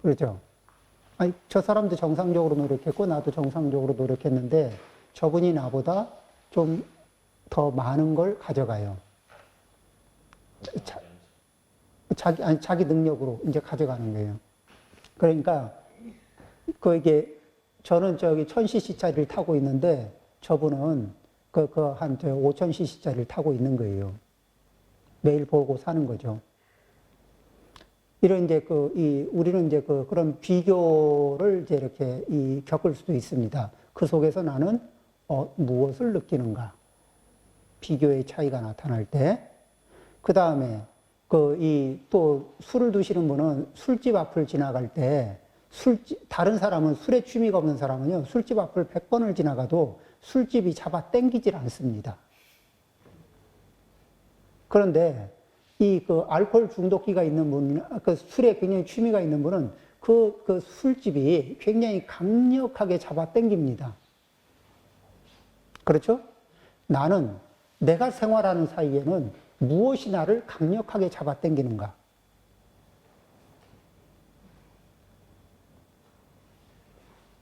그렇죠? 아니, 저 사람도 정상적으로 노력했고, 나도 정상적으로 노력했는데, 저분이 나보다 좀 더 많은 걸 가져가요. 자기 능력으로 이제 가져가는 거예요. 그러니까, 이게, 저는 저기 1000cc짜리를 타고 있는데, 저분은 한 5000cc짜리를 타고 있는 거예요. 매일 보고 사는 거죠. 이런 이제 우리는 이제 그런 비교를 이제 이렇게 겪을 수도 있습니다. 그 속에서 나는 무엇을 느끼는가? 비교의 차이가 나타날 때. 그 다음에 또 술을 드시는 분은 술집 앞을 지나갈 때 다른 사람은 술에 취미가 없는 사람은요, 술집 앞을 100번을 지나가도 술집이 잡아 당기질 않습니다. 그런데 알코올 중독기가 있는 분이나 술에 굉장히 취미가 있는 분은 그 술집이 굉장히 강력하게 잡아 당깁니다. 그렇죠? 나는 내가 생활하는 사이에는 무엇이 나를 강력하게 잡아 당기는가?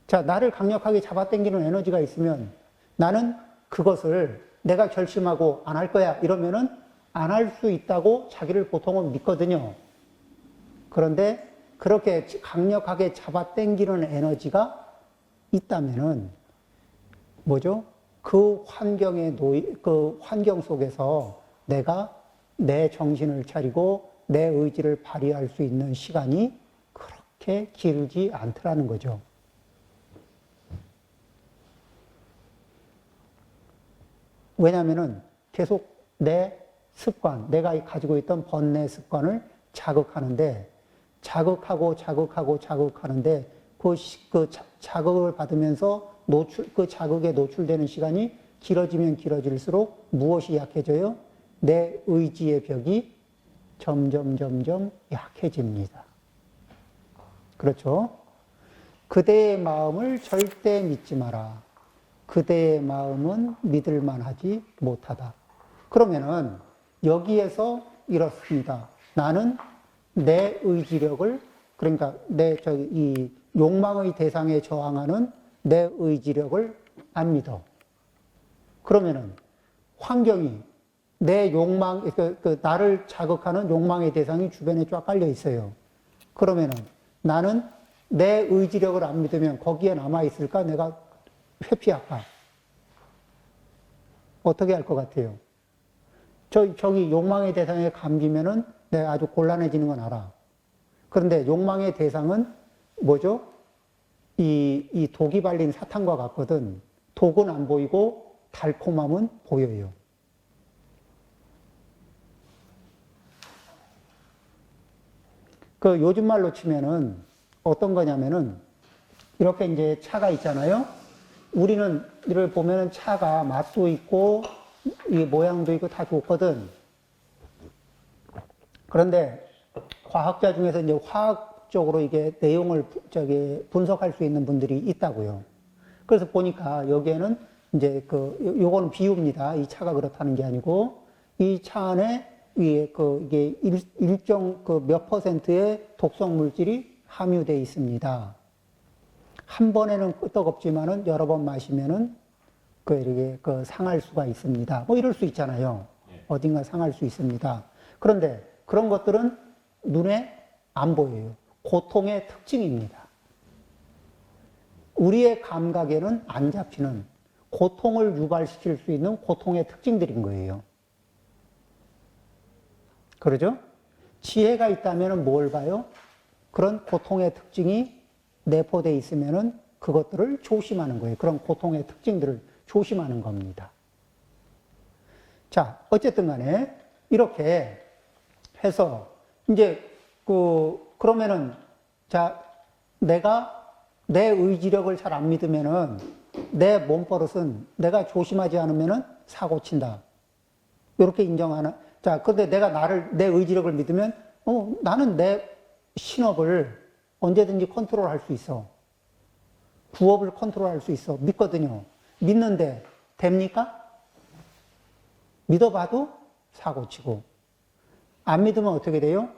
자, 나를 강력하게 잡아 당기는 에너지가 있으면 나는 그것을 내가 결심하고 안 할 거야 이러면은 안 할 수 있다고 자기를 보통은 믿거든요. 그런데 그렇게 강력하게 잡아 당기는 에너지가 있다면은 뭐죠? 그 환경 속에서 내가 내 정신을 차리고 내 의지를 발휘할 수 있는 시간이 그렇게 길지 않더라는 거죠. 왜냐하면은 계속 내 습관, 내가 가지고 있던 번뇌 습관을 자극하는데, 자극하는데, 그 자극을 받으면서 그 자극에 노출되는 시간이 길어지면 길어질수록 무엇이 약해져요? 내 의지의 벽이 점점 약해집니다. 그렇죠? 그대의 마음을 절대 믿지 마라. 그대의 마음은 믿을만 하지 못하다. 그러면은 여기에서 이렇습니다. 나는 내 의지력을, 그러니까 이 욕망의 대상에 저항하는 내 의지력을 안 믿어. 그러면은 환경이 내 욕망, 나를 자극하는 욕망의 대상이 주변에 쫙 깔려 있어요. 그러면은 나는 내 의지력을 안 믿으면 거기에 남아있을까? 내가 회피할까? 어떻게 할 것 같아요? 저기 욕망의 대상에 감기면은 내가 아주 곤란해지는 건 알아. 그런데 욕망의 대상은 뭐죠? 이 독이 발린 사탕과 같거든. 독은 안 보이고 달콤함은 보여요. 요즘 말로 치면은 어떤 거냐면은 이렇게 이제 차가 있잖아요. 우리는 이를 보면은 차가 맛도 있고 이 모양도 있고 다 좋거든. 그런데 과학자 중에서 이제 화학적으로 이게 내용을 분석할 수 있는 분들이 있다고요. 그래서 보니까 여기에는 이제 요거는 비유입니다. 이 차가 그렇다는 게 아니고 이 차 안에 이게 일정 몇 퍼센트의 독성 물질이 함유되어 있습니다. 한 번에는 끄떡없지만은 여러 번 마시면은 이렇게 상할 수가 있습니다. 뭐 이럴 수 있잖아요. 어딘가 상할 수 있습니다. 그런데 그런 것들은 눈에 안 보여요. 고통의 특징입니다. 우리의 감각에는 안 잡히는 고통을 유발시킬 수 있는 고통의 특징들인 거예요. 그러죠? 지혜가 있다면 뭘 봐요? 그런 고통의 특징이 내포되어 있으면 그것들을 조심하는 거예요. 그런 고통의 특징들을 조심하는 겁니다. 자, 어쨌든 간에 이렇게 해서 이제 그러면은 자, 내가 내 의지력을 잘 안 믿으면은 내 몸버릇은 내가 조심하지 않으면은 사고 친다. 이렇게 인정하나? 자, 근데 내가 내 의지력을 믿으면 나는 내 신업을 언제든지 컨트롤할 수 있어. 부업을 컨트롤할 수 있어. 믿거든요. 믿는데 됩니까? 믿어봐도 사고치고. 안 믿으면 어떻게 돼요?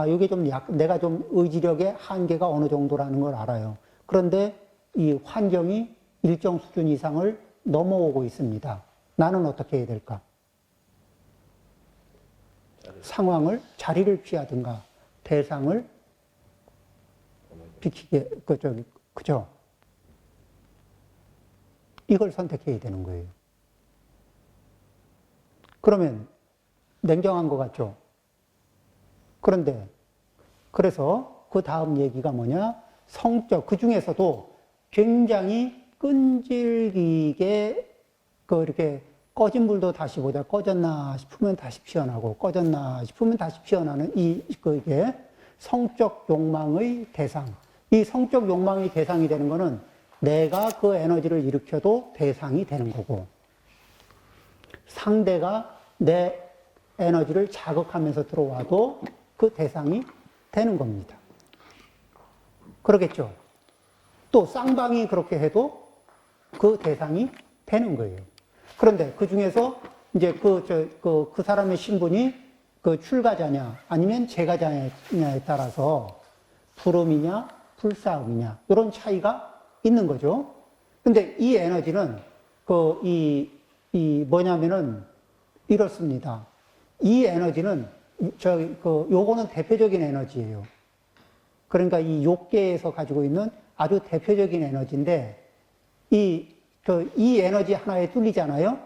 이게 좀 내가 좀 의지력의 한계가 어느 정도라는 걸 알아요. 그런데 이 환경이 일정 수준 이상을 넘어오고 있습니다. 나는 어떻게 해야 될까? 상황을, 자리를 피하든가, 대상을 비키게, 그죠? 이걸 선택해야 되는 거예요. 그러면 냉정한 것 같죠? 그런데, 그래서 그 다음 얘기가 뭐냐? 성적, 그 중에서도 굉장히 끈질기게, 이렇게 꺼진 불도 다시 보자. 꺼졌나 싶으면 다시 피어나고, 꺼졌나 싶으면 다시 피어나는 이게 성적 욕망의 대상. 이 성적 욕망의 대상이 되는 거는 내가 그 에너지를 일으켜도 대상이 되는 거고, 상대가 내 에너지를 자극하면서 들어와도 그 대상이 되는 겁니다. 그러겠죠? 또 쌍방이 그렇게 해도 그 대상이 되는 거예요. 그런데 그 중에서 이제 그 사람의 신분이 그 출가자냐 아니면 재가자냐에 따라서 불음이냐 불사음이냐 이런 차이가 있는 거죠. 근데 이 에너지는 뭐냐면은 이렇습니다. 이 에너지는 요거는 대표적인 에너지예요. 그러니까 이 욕계에서 가지고 있는 아주 대표적인 에너지인데 이 에너지 하나에 뚫리잖아요.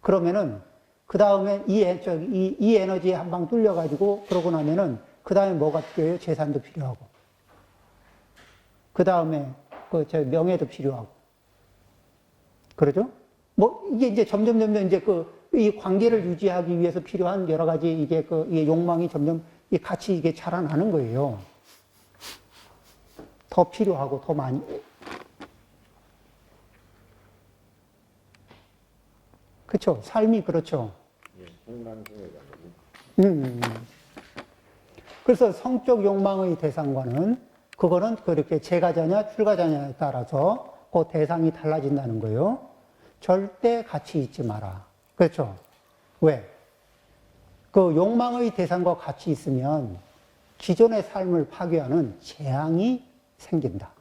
그러면은 그 다음에 이 에너지에 한 방 뚫려가지고 그러고 나면은 그 다음에 뭐가 필요해요? 재산도 필요하고. 그 다음에 명예도 필요하고. 그러죠? 뭐 이게 이제 점점 이제 이 관계를 유지하기 위해서 필요한 여러 가지 이 욕망이 점점 같이 이게 자라나는 거예요. 더 필요하고 더 많이. 그렇죠. 삶이 그렇죠. 그래서 성적 욕망의 대상과는 그거는 그렇게 재가자냐 출가자냐에 따라서 그 대상이 달라진다는 거예요. 절대 같이 있지 마라. 그렇죠. 왜? 그 욕망의 대상과 같이 있으면 기존의 삶을 파괴하는 재앙이 생긴다.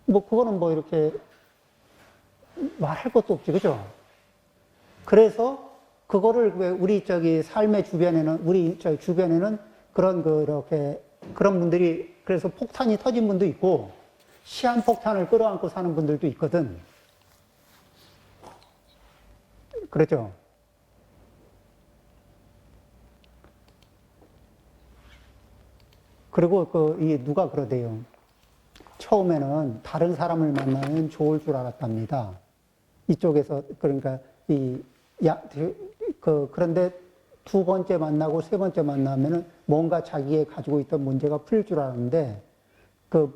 뭐 그거는 뭐 이렇게 말할 것도 없지, 그죠? 그래서 그거를 왜 우리 삶의 주변에는 우리 주변에는 그런 분들이 그래서 폭탄이 터진 분도 있고 시한폭탄을 끌어안고 사는 분들도 있거든. 그렇죠? 그리고 누가 그러대요. 처음에는 다른 사람을 만나면 좋을 줄 알았답니다. 이쪽에서, 그러니까, 그런데 두 번째 만나고 세 번째 만나면은 뭔가 자기의 가지고 있던 문제가 풀릴 줄 알았는데,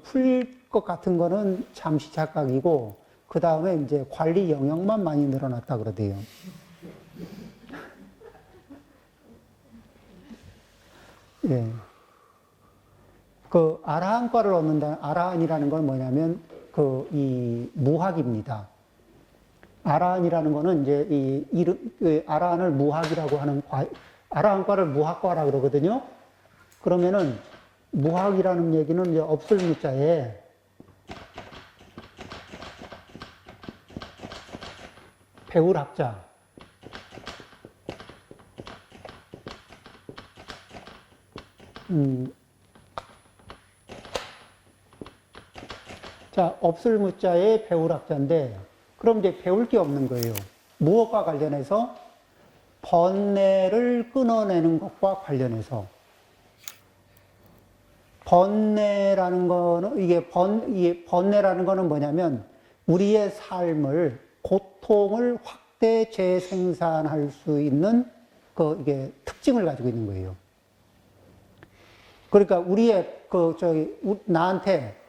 풀릴 것 같은 거는 잠시 착각이고, 그 다음에 이제 관리 영역만 많이 늘어났다 그러대요. 예. 아라한과를 얻는다. 아라한이라는 건 뭐냐면, 이 무학입니다. 아라한이라는 거는 이제 아라한을 무학이라고 하는 아라한과를 무학과라 그러거든요. 그러면은 무학이라는 얘기는 이제 없을 무자에 배울 학자. 자, 없을 무자에 배울 학자인데, 그럼 이제 배울 게 없는 거예요. 무엇과 관련해서? 번뇌를 끊어내는 것과 관련해서. 번뇌라는 거는, 이게 번뇌라는 거는 뭐냐면, 우리의 삶을, 고통을 확대 재생산할 수 있는, 이게 특징을 가지고 있는 거예요. 그러니까 우리의, 나한테,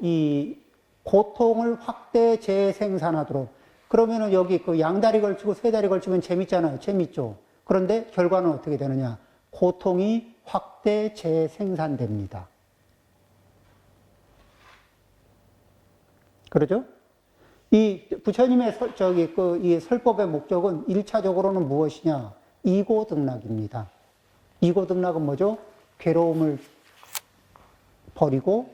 이 고통을 확대 재생산하도록. 그러면은 여기 양다리 걸치고 세 다리 걸치면 재밌잖아요. 재밌죠. 그런데 결과는 어떻게 되느냐. 고통이 확대 재생산됩니다. 그러죠? 이 부처님의 이 설법의 목적은 1차적으로는 무엇이냐? 이고등락입니다. 이고등락은 뭐죠? 괴로움을 버리고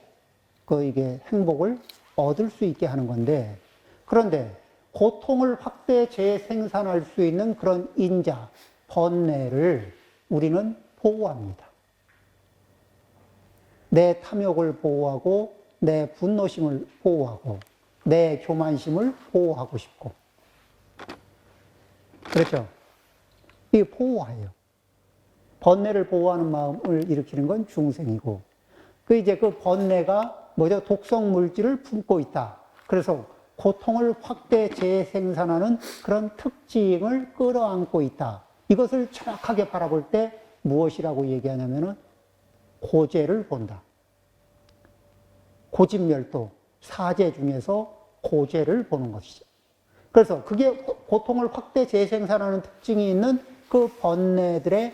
이게 행복을 얻을 수 있게 하는 건데, 그런데 고통을 확대 재생산할 수 있는 그런 인자, 번뇌를 우리는 보호합니다. 내 탐욕을 보호하고, 내 분노심을 보호하고, 내 교만심을 보호하고 싶고. 그렇죠? 이게 보호해요. 번뇌를 보호하는 마음을 일으키는 건 중생이고, 이제 그 번뇌가 뭐죠? 독성 물질을 품고 있다. 그래서 고통을 확대 재생산하는 그런 특징을 끌어안고 있다. 이것을 정확하게 바라볼 때 무엇이라고 얘기하냐면은 고재를 본다. 고집멸도, 사재 중에서 고재를 보는 것이죠. 그래서 그게 고통을 확대 재생산하는 특징이 있는 그 번뇌들의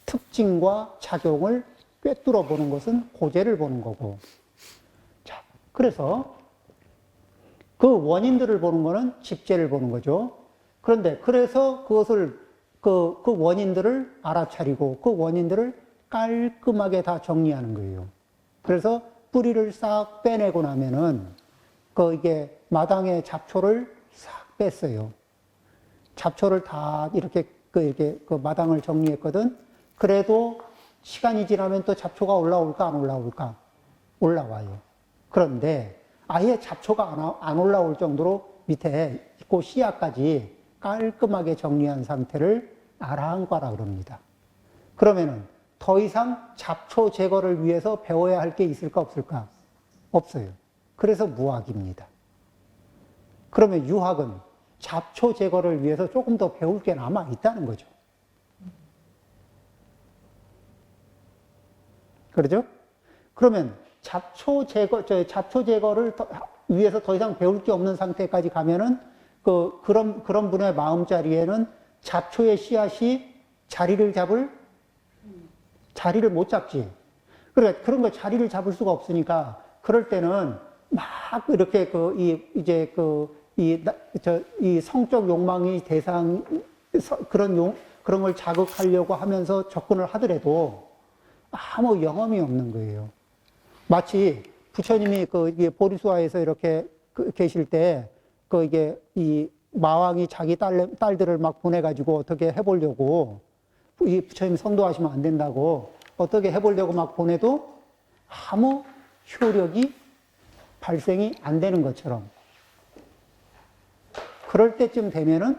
특징과 작용을 꿰뚫어 보는 것은 고재를 보는 거고. 자, 그래서 그 원인들을 보는 거는 집재를 보는 거죠. 그런데 그래서 그것을 그 원인들을 알아차리고 그 원인들을 깔끔하게 다 정리하는 거예요. 그래서 뿌리를 싹 빼내고 나면은 이게 마당의 잡초를 싹 뺐어요. 잡초를 다 이렇게 마당을 정리했거든. 그래도 시간이 지나면 또 잡초가 올라올까 안 올라올까? 올라와요. 그런데 아예 잡초가 안 올라올 정도로 밑에 그 씨앗까지 깔끔하게 정리한 상태를 아라한과라 그럽니다. 그러면은 더 이상 잡초 제거를 위해서 배워야 할 게 있을까 없을까? 없어요. 그래서 무학입니다. 그러면 유학은 잡초 제거를 위해서 조금 더 배울 게 남아 있다는 거죠. 그렇죠? 그러면 잡초 제거를 위해서 더 이상 배울 게 없는 상태까지 가면은 그런 분의 마음자리에는 잡초의 씨앗이 자리를 못 잡지. 그러니까 그런 거 자리를 잡을 수가 없으니까 그럴 때는 막 이렇게 이 성적 욕망이 그런 걸 자극하려고 하면서 접근을 하더라도 아무 영험이 없는 거예요. 마치 부처님이 보리수화에서 이렇게 계실 때, 이 마왕이 자기 딸들을 막 보내가지고 어떻게 해보려고, 이 부처님 성도하시면 안 된다고, 어떻게 해보려고 막 보내도 아무 효력이 발생이 안 되는 것처럼. 그럴 때쯤 되면은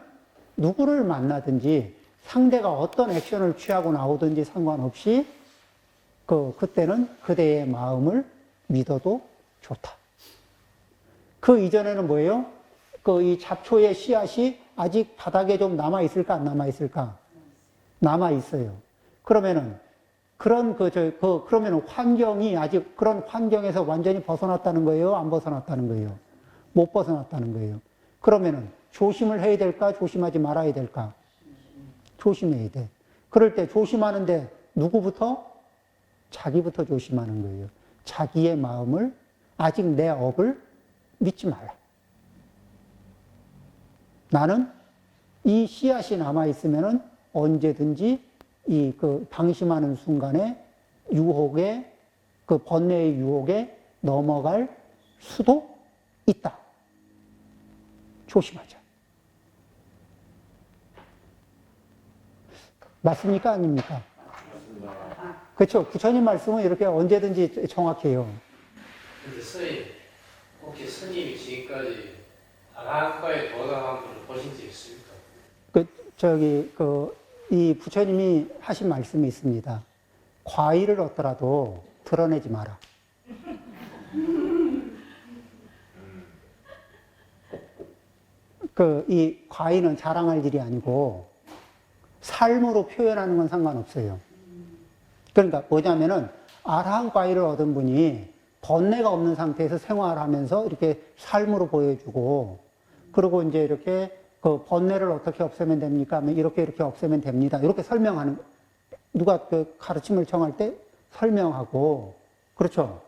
누구를 만나든지 상대가 어떤 액션을 취하고 나오든지 상관없이 그때는 그대의 마음을 믿어도 좋다. 그 이전에는 뭐예요? 이 잡초의 씨앗이 아직 바닥에 좀 남아있을까, 안 남아있을까? 남아있어요. 그러면은, 그러면은 환경이 아직 그런 환경에서 완전히 벗어났다는 거예요? 안 벗어났다는 거예요? 못 벗어났다는 거예요. 그러면은 조심을 해야 될까? 조심하지 말아야 될까? 조심해야 돼. 그럴 때 조심하는데 누구부터? 자기부터 조심하는 거예요. 자기의 마음을, 아직 내 업을 믿지 말라. 나는 이 씨앗이 남아있으면은 언제든지 방심하는 순간에 유혹에, 번뇌의 유혹에 넘어갈 수도 있다. 조심하자. 맞습니까? 아닙니까? 그렇죠. 부처님 말씀은 이렇게 언제든지 정확해요. 근데 선생님, 혹시 스님이 지금까지 아라한과에 도달한 분을 보신 적 있습니까? 이 부처님이 하신 말씀이 있습니다. 과일을 얻더라도 드러내지 마라. 이 과일은 자랑할 일이 아니고 삶으로 표현하는 건 상관없어요. 그러니까 뭐냐면은 아라한 과일을 얻은 분이 번뇌가 없는 상태에서 생활하면서 이렇게 삶으로 보여주고, 그리고 이제 이렇게 번뇌를 어떻게 없애면 됩니까? 하면 이렇게 없애면 됩니다. 이렇게 설명하는, 누가 가르침을 청할 때 설명하고, 그렇죠.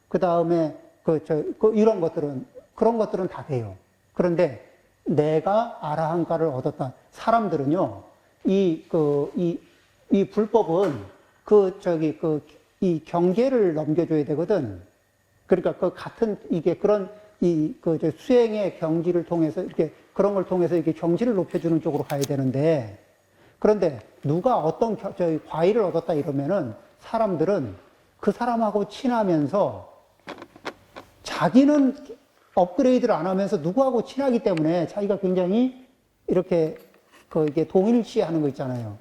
그 다음에 이런 것들은, 그런 것들은 다 돼요. 그런데 내가 아라한가를 얻었다. 사람들은요, 이 불법은 이 경계를 넘겨줘야 되거든. 그러니까 그 같은, 이게 그런, 수행의 경지를 통해서 이렇게 그런 걸 통해서 이렇게 경지를 높여주는 쪽으로 가야 되는데, 그런데 누가 어떤 과일을 얻었다 이러면은 사람들은 그 사람하고 친하면서 자기는 업그레이드를 안 하면서 누구하고 친하기 때문에 자기가 굉장히 이렇게 이게 동일시하는 거 있잖아요.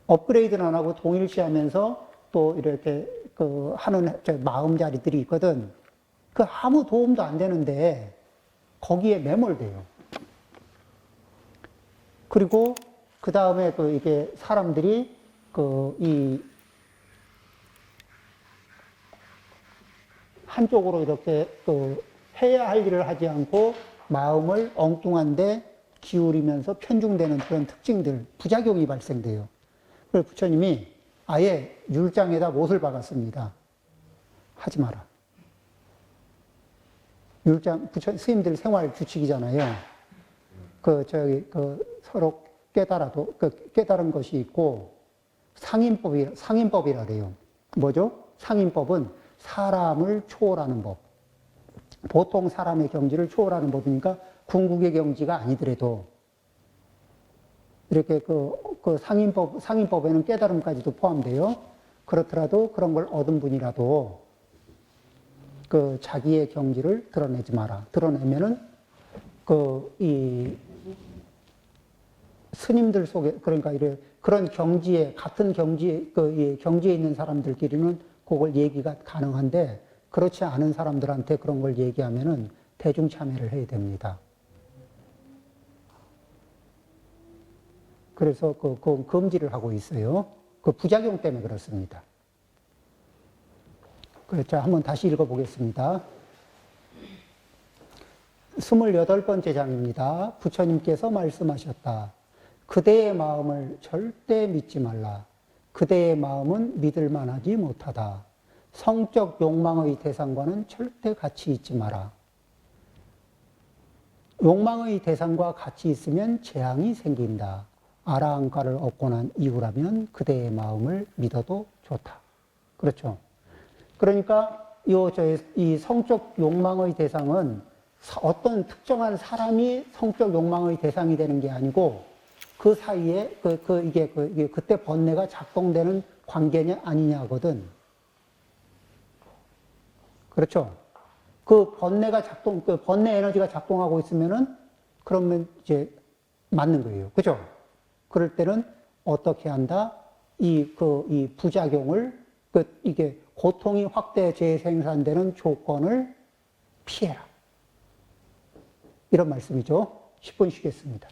업그레이드는 안 하고 동일시하면서 또 이렇게 하는 마음자리들이 있거든. 그 아무 도움도 안 되는데 거기에 매몰돼요. 그리고 그 다음에 이게 사람들이 이 한쪽으로 이렇게 해야 할 일을 하지 않고 마음을 엉뚱한데 기울이면서 편중되는 그런 특징들, 부작용이 발생돼요. 그래서 부처님이 아예 율장에다 못을 박았습니다. 하지 마라. 율장, 스님들 생활 규칙이잖아요. 서로 깨달아도, 깨달은 것이 있고, 상인법이라 그래요. 뭐죠? 상인법은 사람을 초월하는 법. 보통 사람의 경지를 초월하는 법이니까 궁극의 경지가 아니더라도, 이렇게 상인법에는 깨달음까지도 포함돼요. 그렇더라도 그런 걸 얻은 분이라도 자기의 경지를 드러내지 마라. 드러내면은 이 스님들 속에, 그러니까 그런 경지에, 같은 경지에 있는 사람들끼리는 그걸 얘기가 가능한데, 그렇지 않은 사람들한테 그런 걸 얘기하면은 대중참여를 해야 됩니다. 그래서 그 금지를 하고 있어요. 그 부작용 때문에 그렇습니다. 자, 한번 다시 읽어보겠습니다. 28번째 장입니다. 부처님께서 말씀하셨다. 그대의 마음을 절대 믿지 말라. 그대의 마음은 믿을 만하지 못하다. 성적 욕망의 대상과는 절대 같이 있지 마라. 욕망의 대상과 같이 있으면 재앙이 생긴다. 아라한가를 얻고 난 이후라면 그대의 마음을 믿어도 좋다. 그렇죠. 그러니까 이 성적 욕망의 대상은 어떤 특정한 사람이 성적 욕망의 대상이 되는 게 아니고 그 사이에 이게 그때 번뇌가 작동되는 관계냐 아니냐거든. 그렇죠. 그 번뇌 에너지가 작동하고 있으면은 그러면 이제 맞는 거예요. 그죠? 그럴 때는 어떻게 한다? 이 부작용을, 이게 고통이 확대 재생산되는 조건을 피해라. 이런 말씀이죠. 10분 쉬겠습니다.